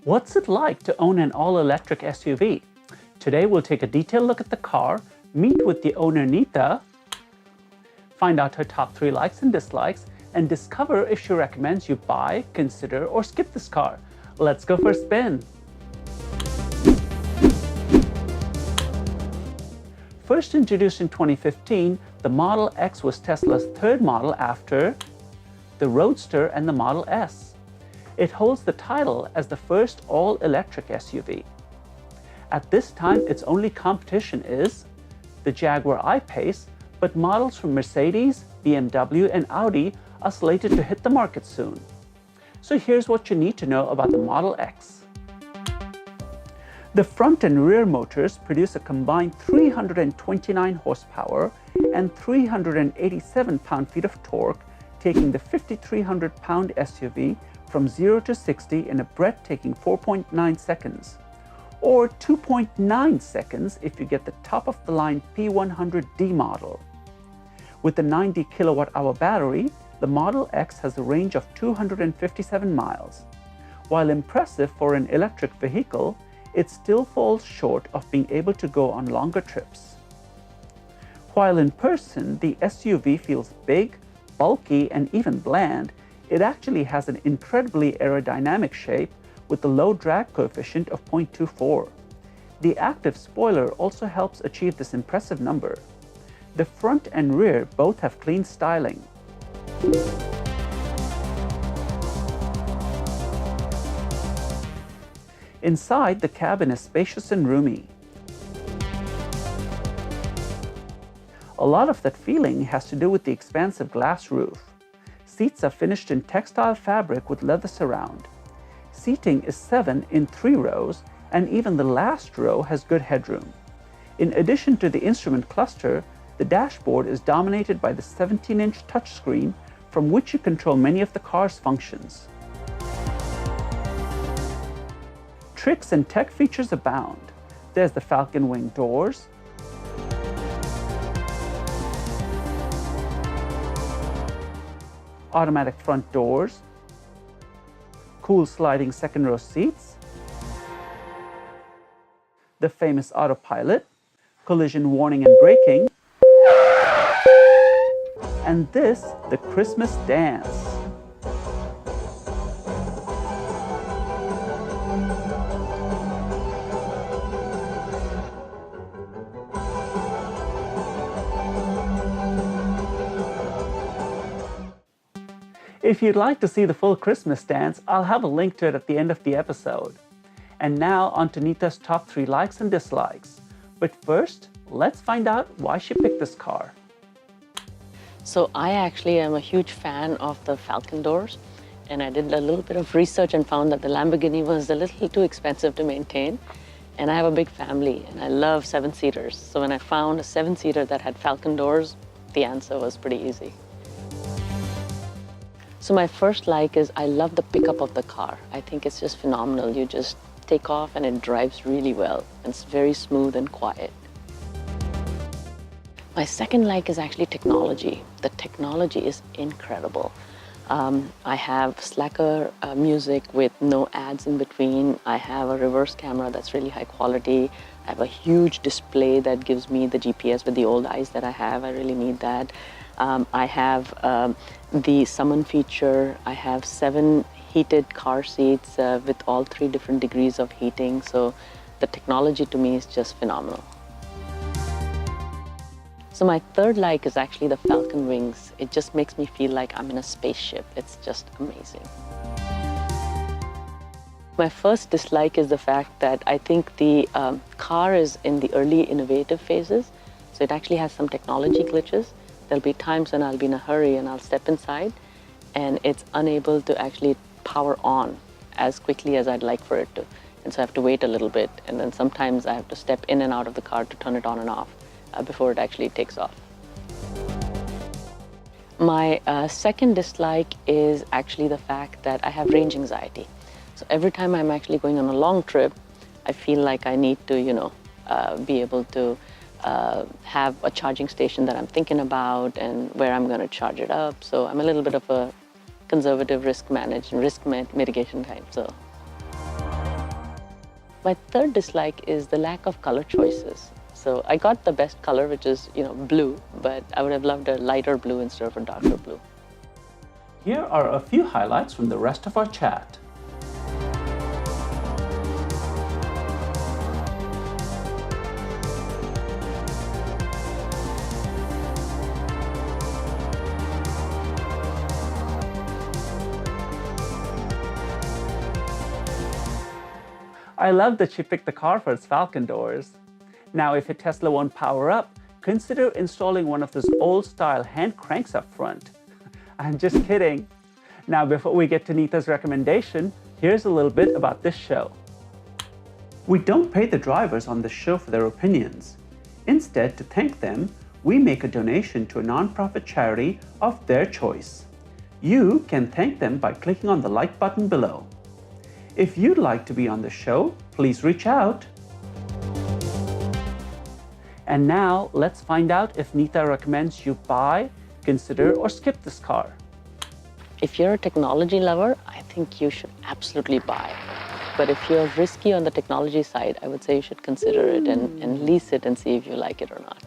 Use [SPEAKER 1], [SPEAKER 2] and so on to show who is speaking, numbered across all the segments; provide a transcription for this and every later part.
[SPEAKER 1] What's it like to own an all-electric SUV? Today we'll take a detailed look at the car, meet with the owner Neeta, find out her top 3 likes and dislikes, and discover if she recommends you buy, consider, or skip this car. Let's go for a spin. First introduced in 2015, the Model X was Tesla's third model after the Roadster and the Model S. It holds the title as the first all-electric SUV. At this time, its only competition is the Jaguar I-Pace, but models from Mercedes, BMW, and Audi are slated to hit the market soon. So here's what you need to know about the Model X. The front and rear motors produce a combined 329 horsepower and 387 pound-feet of torque, taking the 5,300-pound SUV from 0 to 60 in a breathtaking 4.9 seconds, or 2.9 seconds if you get the top-of-the-line P100D model. With the 90 kilowatt-hour battery, the Model X has a range of 257 miles. While impressive for an electric vehicle, it still falls short of being able to go on longer trips. While in person, the SUV feels big, bulky, and even bland, it actually has an incredibly aerodynamic shape with a low drag coefficient of 0.24. The active spoiler also helps achieve this impressive number. The front and rear both have clean styling. Inside, the cabin is spacious and roomy. A lot of that feeling has to do with the expansive glass roof. Seats are finished in textile fabric with leather surround. Seating is 7 in 3 rows, and even the last row has good headroom. In addition to the instrument cluster, the dashboard is dominated by the 17-inch touchscreen from which you control many of the car's functions. Tricks and tech features abound. There's the Falcon Wing doors, automatic front doors, cool sliding second row seats, the famous autopilot, collision warning and braking, and this, the Christmas dance. If you'd like to see the full Christmas dance, I'll have a link to it at the end of the episode. And now on to Neeta's top 3 likes and dislikes. But first, let's find out why she picked this car.
[SPEAKER 2] So I actually am a huge fan of the Falcon doors, and I did a little bit of research and found that the Lamborghini was a little too expensive to maintain. And I have a big family and I love 7-seaters. So when I found a 7-seater that had Falcon doors, the answer was pretty easy. So my first like is I love the pickup of the car. I think it's just phenomenal. You just take off and it drives really well. It's very smooth and quiet. My second like is actually technology. The technology is incredible. I have slacker music with no ads in between. I have a reverse camera that's really high quality. I have a huge display that gives me the GPS with the old eyes that I have. I really need that. I have the summon feature. I have 7 heated car seats with all 3 different degrees of heating. So the technology to me is just phenomenal. So my third like is actually the Falcon wings. It just makes me feel like I'm in a spaceship. It's just amazing. My first dislike is the fact that I think the car is in the early innovative phases. So it actually has some technology glitches. There'll be times when I'll be in a hurry and I'll step inside and it's unable to actually power on as quickly as I'd like for it to. And so I have to wait a little bit. And then sometimes I have to step in and out of the car to turn it on and off before it actually takes off. My second dislike is actually the fact that I have range anxiety. So every time I'm actually going on a long trip, I feel like I need to, be able to have a charging station that I'm thinking about and where I'm going to charge it up. So I'm a little bit of a conservative risk mitigation type. So My third dislike is the lack of color choices. So I got the best color, which is, blue, but I would have loved a lighter blue instead of a darker blue.
[SPEAKER 1] Here are a few highlights from the rest of our chat. I love that she picked the car for its Falcon doors. Now, if your Tesla won't power up, consider installing one of those old-style hand cranks up front. I'm just kidding. Now, before we get to Neeta's recommendation, here's a little bit about this show. We don't pay the drivers on this show for their opinions. Instead, to thank them, we make a donation to a nonprofit charity of their choice. You can thank them by clicking on the like button below. If you'd like to be on the show, please reach out. And now, let's find out if Neeta recommends you buy, consider, or skip this car.
[SPEAKER 2] If you're a technology lover, I think you should absolutely buy. But if you're risky on the technology side, I would say you should consider it and lease it and see if you like it or not.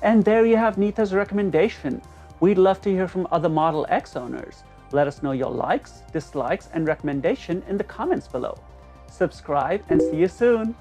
[SPEAKER 1] And there you have Neeta's recommendation. We'd love to hear from other Model X owners. Let us know your likes, dislikes, and recommendation in the comments below. Subscribe and see you soon.